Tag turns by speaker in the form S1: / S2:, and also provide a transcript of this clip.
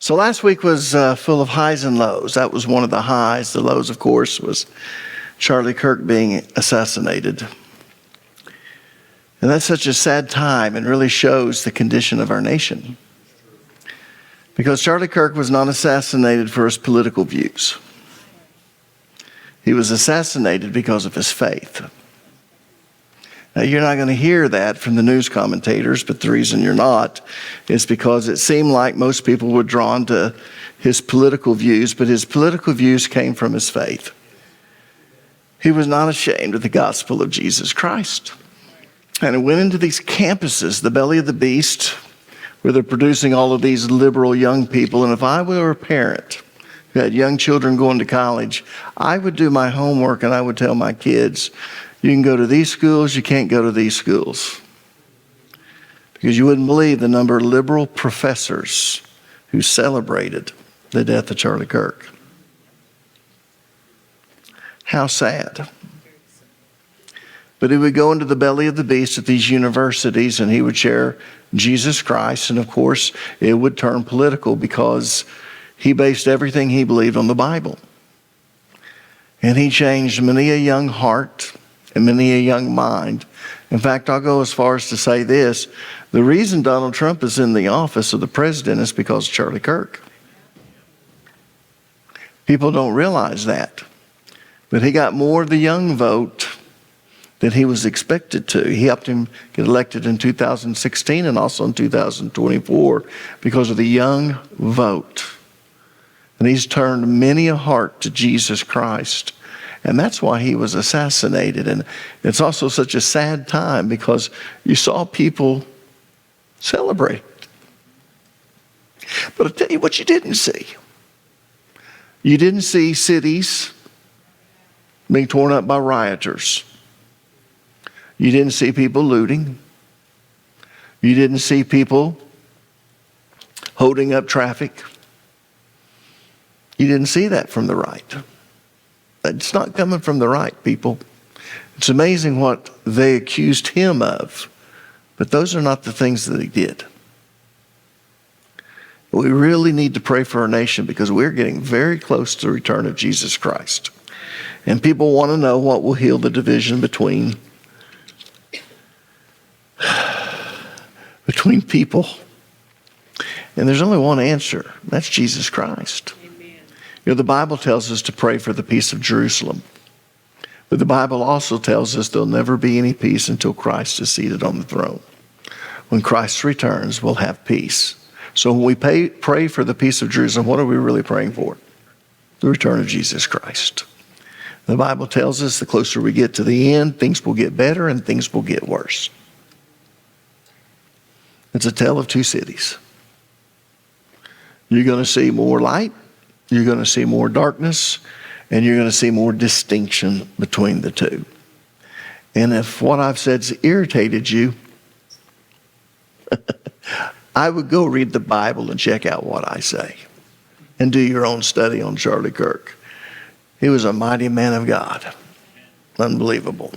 S1: So last week was full of highs and lows. That was one of the highs. The lows, of course, was Charlie Kirk being assassinated. And that's such a sad time and really shows the condition of our nation. Because Charlie Kirk was not assassinated for his political views. He was assassinated because of his faith. Now, you're not going to hear that from the news commentators, but the reason you're not is because it seemed like most people were drawn to his political views, but his political views came from his faith. He was not ashamed of the gospel of Jesus Christ. And it went into these campuses, the belly of the beast, where they're producing all of these liberal young people. And if I were a parent who had young children going to college, I would do my homework and I would tell my kids, you can go to these schools, you can't go to these schools. Because you wouldn't believe the number of liberal professors who celebrated the death of Charlie Kirk. How sad. But he would go into the belly of the beast at these universities and he would share Jesus Christ. And of course, it would turn political because he based everything he believed on the Bible. And he changed many a young heart and many a young mind. In fact, I'll go as far as to say this. The reason Donald Trump is in the office of the president is because of Charlie Kirk. People don't realize that. But he got more of the young vote than he was expected to. He helped him get elected in 2016 and also in 2024 because of the young vote. And he's turned many a heart to Jesus Christ. And that's why he was assassinated. And it's also such a sad time because you saw people celebrate. But I'll tell you what you didn't see. You didn't see cities being torn up by rioters. You didn't see people looting. You didn't see people holding up traffic. You didn't see that from the right. It's not coming from the right, people. It's amazing what they accused him of, but those are not the things that he did. We really need to pray for our nation because we're getting very close to the return of Jesus Christ. And people want to know what will heal the division between people. And there's only one answer. That's Jesus Christ. You know, the Bible tells us to pray for the peace of Jerusalem. But the Bible also tells us there'll never be any peace until Christ is seated on the throne. When Christ returns, we'll have peace. So when we pray for the peace of Jerusalem, what are we really praying for? The return of Jesus Christ. The Bible tells us the closer we get to the end, things will get better and things will get worse. It's a tale of two cities. You're going to see more light. You're going to see more darkness, and you're going to see more distinction between the two. And if what I've said's irritated you, I would go read the Bible and check out what I say and do your own study on Charlie Kirk. He was a mighty man of God. Unbelievable.